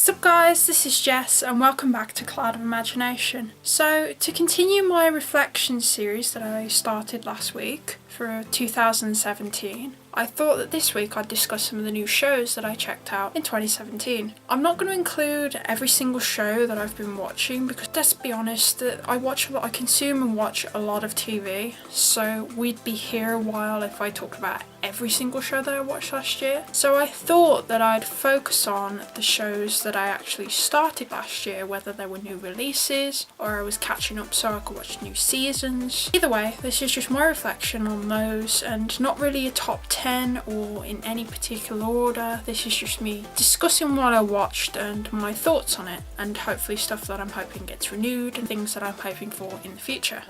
Sup guys, this is Jess and welcome back to Cloud of Imagination. So to continue my reflection series that I started last week for 2017, I thought that this week I'd discuss some of the new shows that I checked out in 2017. I'm not going to include every single show that I've been watching because let's be honest, I consume and watch a lot of TV, so we'd be here a while if I talked about every single show that I watched last year. So I thought that I'd focus on the shows that I actually started last year, whether they were new releases or I was catching up so I could watch new seasons. Either way, this is just my reflection on those and not really a top 10 or in any particular order. This is just me discussing what I watched and my thoughts on it, and hopefully stuff that I'm hoping gets renewed and things that I'm hoping for in the future.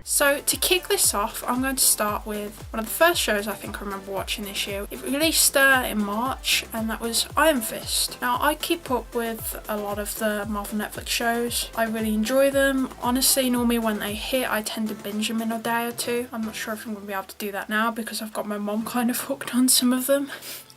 So to kick this off, I'm going to start with one of the first shows I think I remember watching this year. It released in March, and that was Iron Fist. Now I keep up with a lot of the Marvel Netflix shows. I really enjoy them. Honestly, normally when they hit, I tend to binge them in a day or two. I'm not sure if I'm going to be able to do that now because I've got my mom kind of hooked on some of them.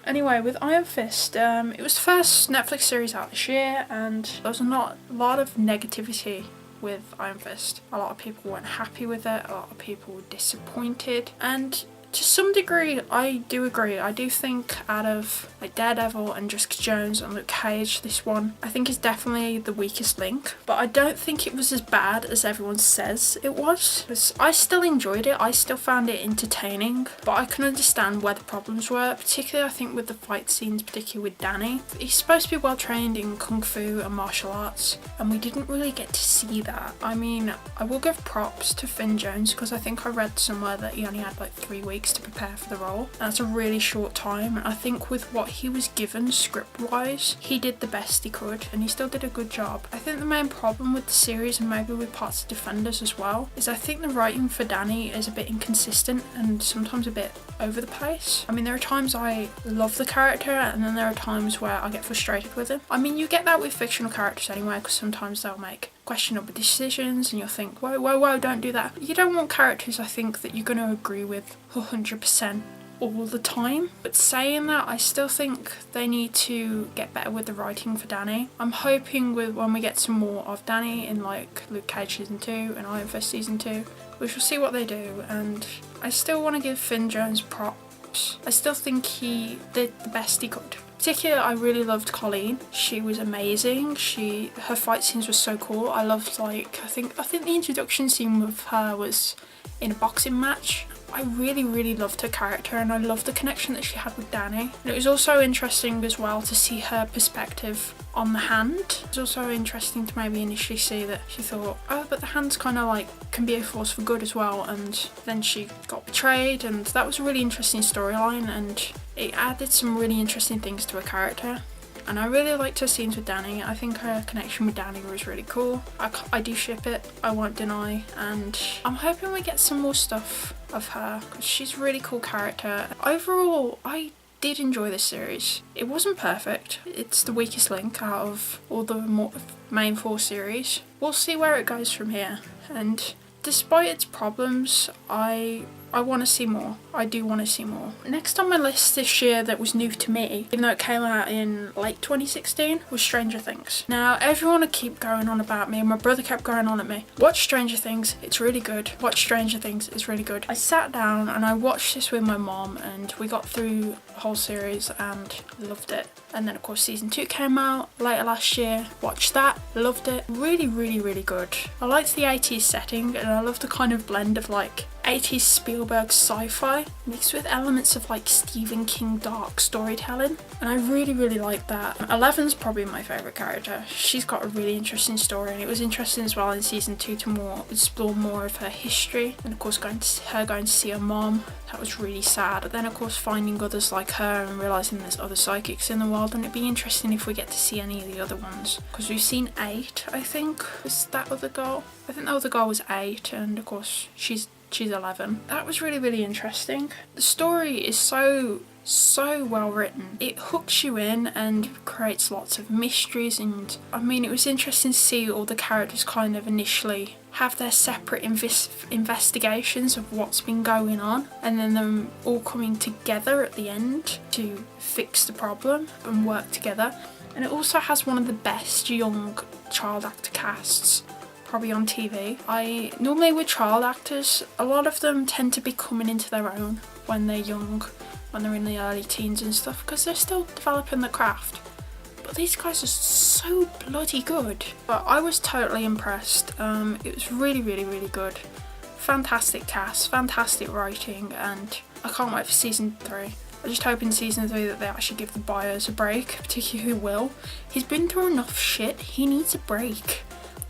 Anyway, with Iron Fist, it was the first Netflix series out this year, and there was a lot of negativity with Iron Fist. A lot of people weren't happy with it, a lot of people were disappointed, and to some degree I do agree. I do think out of like Daredevil and Jessica Jones and Luke Cage, this one I think is definitely the weakest link, but I don't think it was as bad as everyone says it was. Because I still enjoyed it, I still found it entertaining, but I can understand where the problems were, particularly I think with the fight scenes, particularly with Danny. He's supposed to be well trained in kung fu and martial arts, and we didn't really get to see that. I mean, I will give props to Finn Jones because I think I read somewhere that he only had like 3 weeks to prepare for the role. That's a really short time, and I think with what he was given script wise, he did the best he could and he still did a good job. I think the main problem with the series, and maybe with parts of Defenders as well, is I think the writing for Danny is a bit inconsistent and sometimes a bit over the place. I mean, there are times I love the character and then there are times where I get frustrated with him. I mean, you get that with fictional characters anyway, because sometimes they'll make questionable decisions and you'll think, whoa, don't do that. You don't want characters, I think, that you're going to agree with 100% all the time. But saying that, I still think they need to get better with the writing for Danny. I'm hoping when we get some more of Danny in like Luke Cage season 2 and Iron Fist season 2, we shall see what they do. And I still want to give Finn Jones props. I still think he did the best he could. Particularly, I really loved Colleen. She was amazing. Her fight scenes were so cool. I loved I think the introduction scene with her was in a boxing match. I really loved her character, and I loved the connection that she had with Danny. And it was also interesting as well to see her perspective on the hand. It was also interesting to maybe initially see that she thought, oh, but the hand's kind of like can be a force for good as well, and then she got betrayed, and that was a really interesting storyline, and it added some really interesting things to her character. And I really liked her scenes with Danny. I think her connection with Danny was really cool. I do ship it, I won't deny, and I'm hoping we get some more stuff of her because she's a really cool character. Overall, I did enjoy this series. It wasn't perfect. It's the weakest link out of all the main 4 series. We'll see where it goes from here, and despite its problems, I want to see more. I do want to see more. Next on my list this year that was new to me, even though it came out in late 2016, was Stranger Things. Now, everyone would keep going on about me, and my brother kept going on at me. Watch Stranger Things, it's really good. Watch Stranger Things, it's really good. I sat down and I watched this with my mom, and we got through the whole series and loved it. And then of course season 2 came out later last year. Watched that, loved it. Really good. I liked the 80s setting, and I loved the kind of blend of like 80s Spielberg sci-fi mixed with elements of like Stephen King dark storytelling, and I really like that. Eleven's probably my favourite character. She's got a really interesting story, and it was interesting as well in season 2 to explore more of her history, and of course going to see her mom. That was really sad. But then of course finding others like her and realising there's other psychics in the world, and it'd be interesting if we get to see any of the other ones, because we've seen 8, I think, was that other girl. I think the other girl was 8, and of course she's 11. That was really interesting. The story is so so well written. It hooks you in and creates lots of mysteries, and I mean, it was interesting to see all the characters kind of initially have their separate investigations of what's been going on, and then them all coming together at the end to fix the problem and work together. And it also has one of the best young child actor casts probably on TV. Normally with child actors, a lot of them tend to be coming into their own when they're young, when they're in the early teens and stuff, because they're still developing the craft. But these guys are so bloody good. But I was totally impressed. It was really, really, really good. Fantastic cast, fantastic writing, and I can't wait for season 3. I just hope in season 3 that they actually give the bios a break, particularly Will. He's been through enough shit, he needs a break.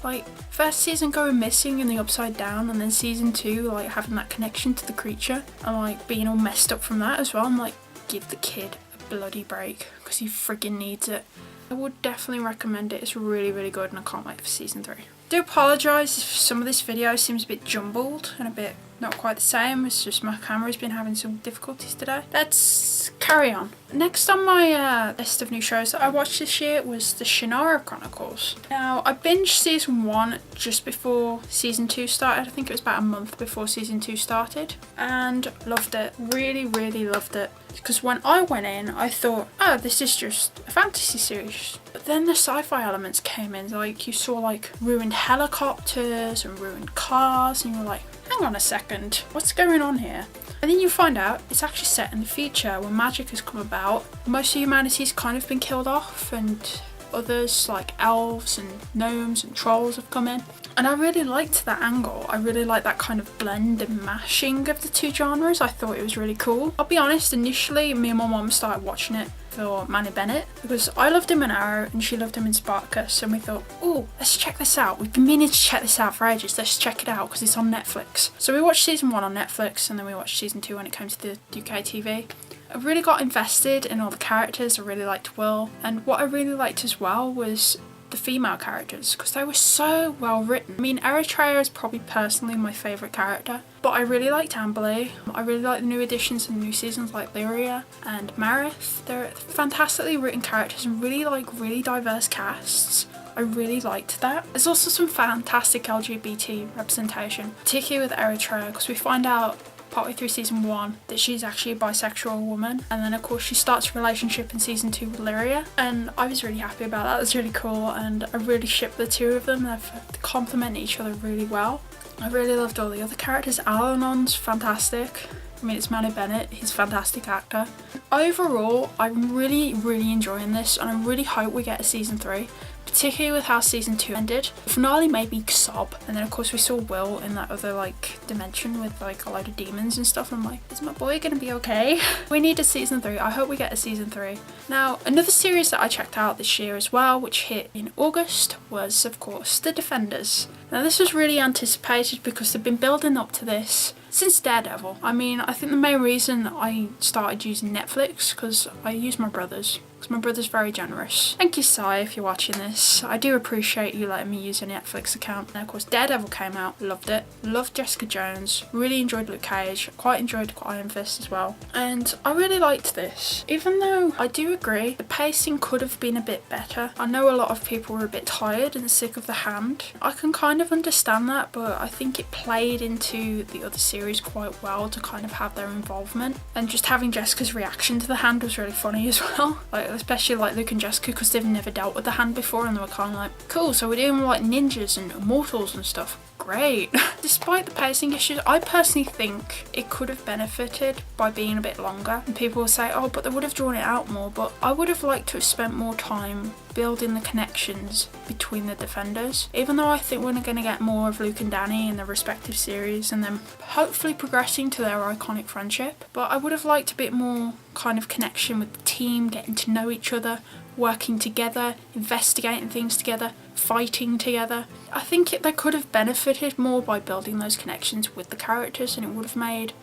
Like, first season going missing in the Upside Down, and then season 2 like having that connection to the creature and like being all messed up from that as well. I'm like, give the kid a bloody break, because he friggin' needs it. I would definitely recommend it. It's really, really good, and I can't wait for season 3. I do apologise if some of this video seems a bit jumbled and a bit not quite the same. It's just my camera's been having some difficulties today. Let's carry on. Next on my list of new shows that I watched this year was the Shannara Chronicles. Now, I binged season 1 just before season 2 started. I think it was about a month before season 2 started, and loved it. Really, really loved it. Because when I went in, I thought, oh, this is just a fantasy series. But then the sci-fi elements came in. Like, you saw like ruined helicopters and ruined cars, and you're like, hang on a second, what's going on here? And then you find out it's actually set in the future when magic has come about. Most of humanity's kind of been killed off, and others like elves and gnomes and trolls have come in. And I really liked that angle. I really liked that kind of blend and mashing of the two genres. I thought it was really cool. I'll be honest, initially me and my mum started watching it for Manny Bennett, because I loved him in Arrow and she loved him in Spartacus, and we thought, oh, let's check this out. We've been meaning to check this out for ages. Let's check it out because it's on Netflix. So we watched season 1 on Netflix, and then we watched season 2 when it came to the UK TV. I really got invested in all the characters. I really liked Will, and what I really liked as well was the female characters, because they were so well written. I mean, Eritrea is probably personally my favourite character, but I really liked Amberley. I really like the new additions and new seasons like Lyria and Marith. They're fantastically written characters and really diverse casts. I really liked that. There's also some fantastic LGBT representation, particularly with Eritrea, because we find out partway through season 1 that she's actually a bisexual woman, and then of course she starts a relationship in season 2 with Lyria, and I was really happy about that. It was really cool, and I really shipped the two of them. They complement each other really well. I really loved all the other characters. Al-Anon's fantastic. I mean, it's Manny Bennett, he's a fantastic actor. Overall, I'm really enjoying this, and I really hope we get a season 3. Particularly with how season 2 ended. The finale made me sob, and then of course we saw Will in that other like dimension with like a load of demons and stuff. I'm like, is my boy gonna be okay? We need a season 3. I hope we get a season 3. Now, another series that I checked out this year as well, which hit in August, was of course The Defenders. Now, this was really anticipated because they've been building up to this since Daredevil. I mean, I think the main reason I started using Netflix because I use my brother's. Because my brother's very generous. Thank you, Sai, if you're watching this. I do appreciate you letting me use a Netflix account. And of course, Daredevil came out. Loved it. Loved Jessica Jones. Really enjoyed Luke Cage. Quite enjoyed Iron Fist as well. And I really liked this. Even though I do agree the pacing could have been a bit better. I know a lot of people were a bit tired and sick of the hand. I can kind of understand that, but I think it played into the other series quite well to kind of have their involvement. And just having Jessica's reaction to the hand was really funny as well. Like, especially like Luke and Jessica, because they've never dealt with the hand before, and they were kind of like, cool, so we're doing like ninjas and immortals and stuff. Great. Despite the pacing issues, I personally think it could have benefited by being a bit longer. And people will say, oh, but they would have drawn it out more. But I would have liked to have spent more time building the connections between the Defenders. Even though I think we're going to get more of Luke and Danny in their respective series, and then hopefully progressing to their iconic friendship. But I would have liked a bit more kind of connection with the team, getting to know each other, working together, investigating things together, fighting together. I think they could have benefited more by building those connections with the characters, and it would have made,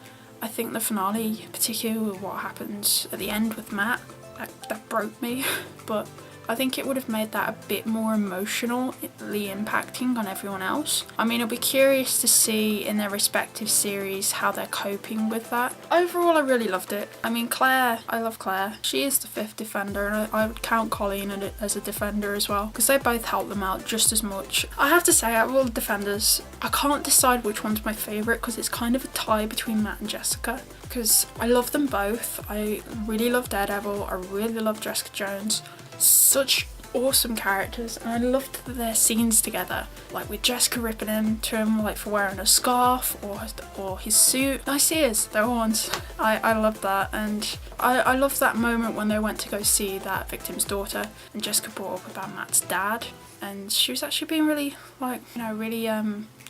I think, the finale, particularly with what happens at the end with Matt, that broke me. But I think it would have made that a bit more emotionally impacting on everyone else. I mean, I'll be curious to see in their respective series how they're coping with that. Overall, I really loved it. I mean, Claire, I love Claire. She is the 5th defender, and I would count Colleen as a defender as well, because they both help them out just as much. I have to say, out of all the defenders, I can't decide which one's my favourite, because it's kind of a tie between Matt and Jessica, because I love them both. I really love Daredevil, I really love Jessica Jones. Such awesome characters, and I loved their scenes together, like with Jessica ripping into him like for wearing a scarf or his suit. Nice ears, they're ones. I love that, and I love that moment when they went to go see that victim's daughter, and Jessica brought up about Matt's dad, and she was actually being really really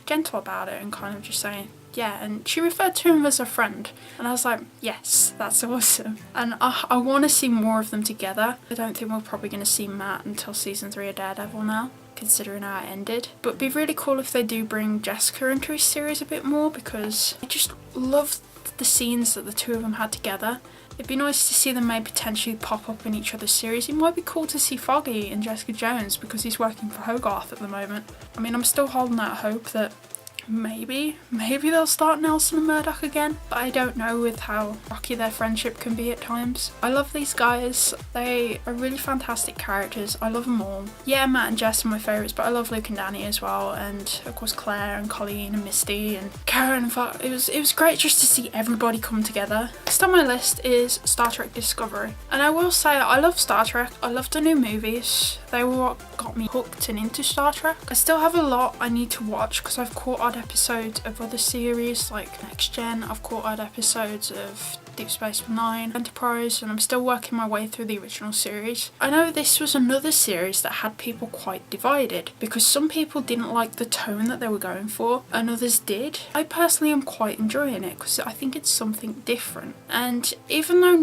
gentle about it, and kind of just saying yeah, and she referred to him as a friend, and I was like, yes, that's awesome. And I want to see more of them together. I don't think we're probably going to see Matt until season 3 of Daredevil now, considering how it ended. But it'd be really cool if they do bring Jessica into his series a bit more, because I just love the scenes that the two of them had together. It'd be nice to see them maybe potentially pop up in each other's series. It might be cool to see Foggy and Jessica Jones, because he's working for Hogarth at the moment. I mean, I'm still holding out hope that maybe they'll start Nelson and Murdoch again, but I don't know with how rocky their friendship can be at times. I love these guys. They are really fantastic characters. I love them all. Yeah, Matt and Jess are my favourites, but I love Luke and Danny as well, and of course Claire and Colleen and Misty and Karen. It was great just to see everybody come together. Next on my list is Star Trek Discovery, and I will say I love Star Trek. I love the new movies. They were what got me hooked and into Star Trek. I still have a lot I need to watch, because I've caught odd episodes of other series like Next Gen. I've caught odd episodes of Deep Space Nine, Enterprise, and I'm still working my way through the original series. I know this was another series that had people quite divided, because some people didn't like the tone that they were going for and others did. I personally am quite enjoying it, because I think it's something different, and even though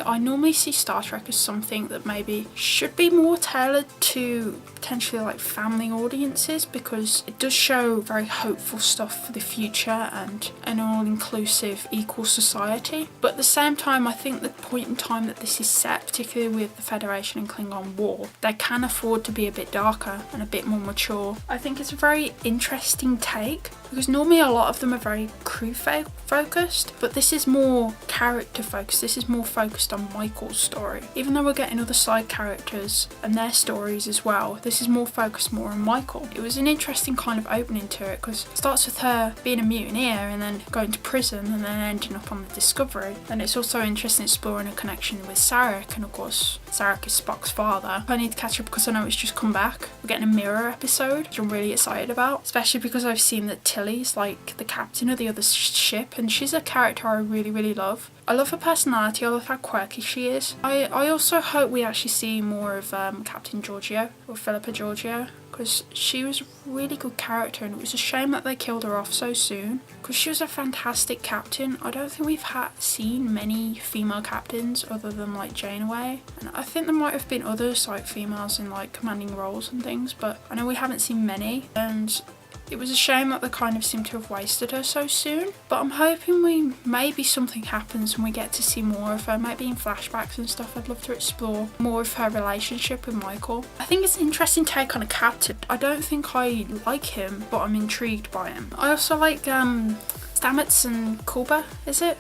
I normally see Star Trek as something that maybe should be more tailored to potentially like family audiences, because it does show very hopeful stuff for the future and an all-inclusive equal society, but at the same time I think the point in time that this is set, particularly with the Federation and Klingon War, they can afford to be a bit darker and a bit more mature. I think it's a very interesting take, because normally a lot of them are very crew focused, but this is more character focused. This is more focused on Michael's story. Even though we're getting other side characters and their stories as well, this is more focused more on Michael. It was an interesting kind of opening to it, because it starts with her being a mutineer and then going to prison and then ending up on the Discovery. And it's also interesting exploring a connection with Sarek, and of course Sarek is Spock's father. I need to catch up because I know it's just come back. We're getting a mirror episode, which I'm really excited about, especially because I've seen that Tilly's like the captain of the other ship, and she's a character I really love. I love her personality. I love how quirky she is. I also hope we actually see more of Captain Giorgio, or Philippa Giorgio, because she was a really good character, and it was a shame that they killed her off so soon, because she was a fantastic captain. I don't think we've seen many female captains other than like Janeway, and I think there might have been others like females in like commanding roles and things, but I know we haven't seen many, and it was a shame that they kind of seem to have wasted her so soon. But I'm hoping maybe something happens and we get to see more of her, maybe in flashbacks and stuff. I'd love to explore more of her relationship with Michael. I think it's an interesting take on a captain. I don't think I like him, but I'm intrigued by him. I also like Stamets and Kuba, is it?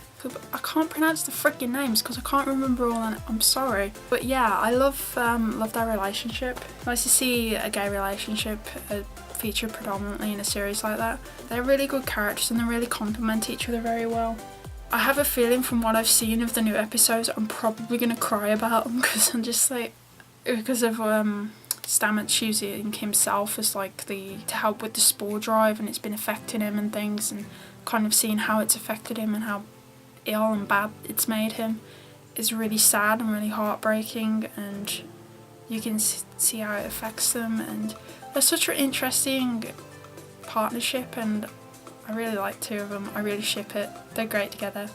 I can't pronounce the freaking names because I can't remember all on it. I'm sorry. But yeah, I love their relationship. Nice to see a gay relationship featured predominantly in a series like that. They're really good characters and they really complement each other very well. I have a feeling from what I've seen of the new episodes, I'm probably going to cry about them, because I'm just like, because of Stamets using himself as like to help with the spore drive, and it's been affecting him and things, and kind of seeing how it's affected him and how ill and bad it's made him is really sad and really heartbreaking, and you can see how it affects them, and they're such an interesting partnership, and I really like two of them. I really ship it. They're great together.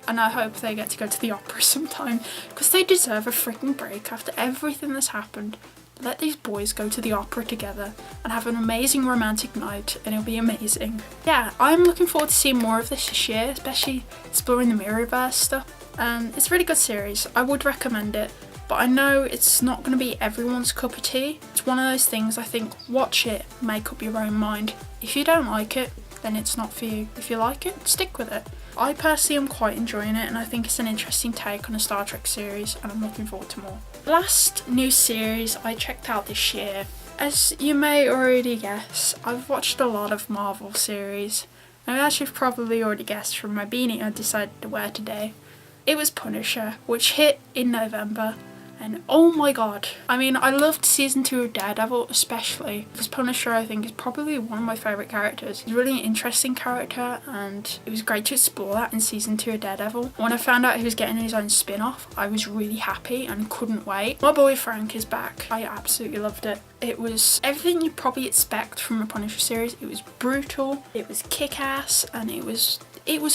And I hope they get to go to the opera sometime, because they deserve a freaking break after everything that's happened. Let these boys go to the opera together and have an amazing romantic night, and it'll be amazing. Yeah, I'm looking forward to seeing more of this year, especially exploring the Mirrorverse stuff. And it's a really good series. I would recommend it. but I know it's not going to be everyone's cup of tea. It's one of those things, I think, watch it, make up your own mind. If you don't like it, then it's not for you. If you like it, stick with it. I personally am quite enjoying it, and I think it's an interesting take on a Star Trek series, and I'm looking forward to more. Last new series I checked out this year. As you may already guess, I've watched a lot of Marvel series, and as you've probably already guessed from my beanie I decided to wear today, it was Punisher, which hit in November. And oh my god, I mean, I loved season 2 of Daredevil especially, because Punisher I think is probably one of my favourite characters. He's really an interesting character, and it was great to explore that in season 2 of Daredevil. When I found out he was getting his own spin-off, I was really happy and couldn't wait. My boy Frank is back. I absolutely loved it. It was everything you'd probably expect from a Punisher series. It was brutal, it was kick-ass, and it was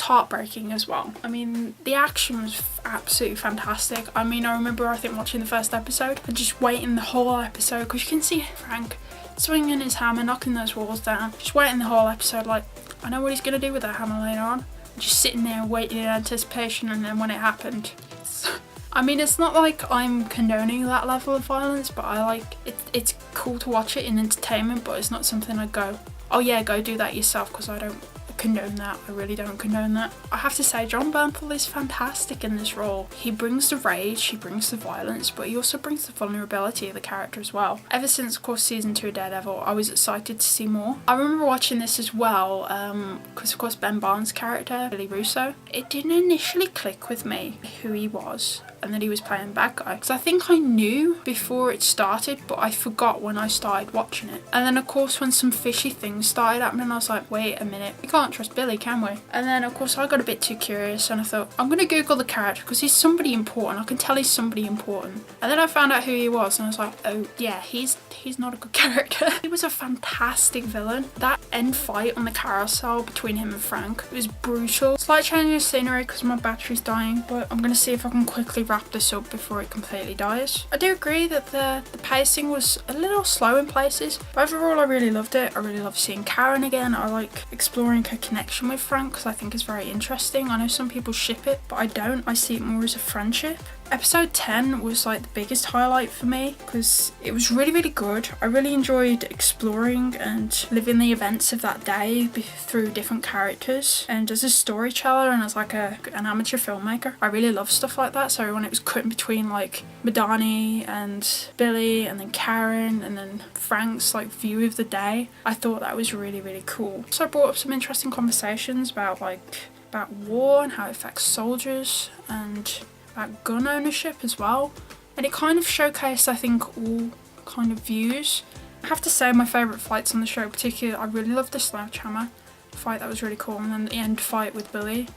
heartbreaking as well. I mean, the action was absolutely fantastic. I mean, I remember I think watching the first episode and just waiting the whole episode, because you can see Frank swinging his hammer, knocking those walls down, just waiting the whole episode like, I know what he's going to do with that hammer later on. Just sitting there waiting in anticipation, and then when it happened, I mean, it's not like I'm condoning that level of violence, but I like it. It's cool to watch it in entertainment, but it's not something I go, oh yeah, go do that yourself, because I don't condone that. I really don't condone that. I have to say, John Bernthal is fantastic in this role. He brings the rage, he brings the violence, but he also brings the vulnerability of the character as well. Ever since, of course, season 2 of Daredevil, I was excited to see more. I remember watching this as well, because of course Ben Barnes' character, Billy Russo, it didn't initially click with me who he was and that he was playing a bad guy, because I think I knew before it started, but I forgot when I started watching it. And then of course when some fishy things started happening, I was like, wait a minute, we can't trust Billy, can we? And then of course I got a bit too curious, and I thought, I'm gonna Google the character because he's somebody important. I can tell he's somebody important. And then I found out who he was, and I was like, oh yeah, he's not a good character. He was a fantastic villain. That end fight on the carousel between him and Frank, it was brutal. Slight change of scenery because my battery's dying, but I'm gonna see if I can quickly wrap this up before it completely dies. I do agree that the pacing was a little slow in places, but overall I really loved it. I really love seeing Karen again. I like exploring her connection with Frank because I think it's very interesting. I know some people ship it, but I don't. I see it more as a friendship. Episode 10 was like the biggest highlight for me because it was really, really good. I really enjoyed exploring and living the events of that day through different characters. And as a storyteller and as like an amateur filmmaker, I really love stuff like that. So when it was cutting between like Madani and Billy and then Karen and then Frank's like view of the day, I thought that was really, really cool. So I brought up some interesting conversations about war and how it affects soldiers and about gun ownership as well, and it kind of showcased, I think, all kind of views. I have to say my favourite fights on the show, particularly, I really loved the sledgehammer fight. That was really cool, and then the end fight with Billy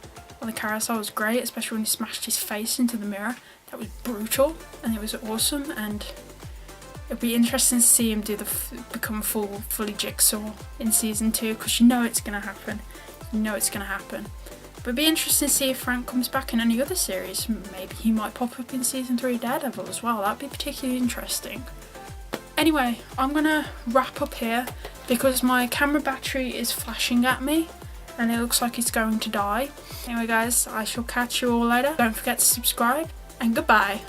on the carousel was great, especially when he smashed his face into the mirror. That was brutal, and it was awesome, and it'd be interesting to see him do become fully Jigsaw in season 2, because you know it's gonna happen. But it'd be interesting to see if Frank comes back in any other series. Maybe he might pop up in season 3 Daredevil as well. That'd be particularly interesting. Anyway, I'm gonna wrap up here because my camera battery is flashing at me and it looks like it's going to die. Anyway guys, I shall catch you all later. Don't forget to subscribe, and goodbye.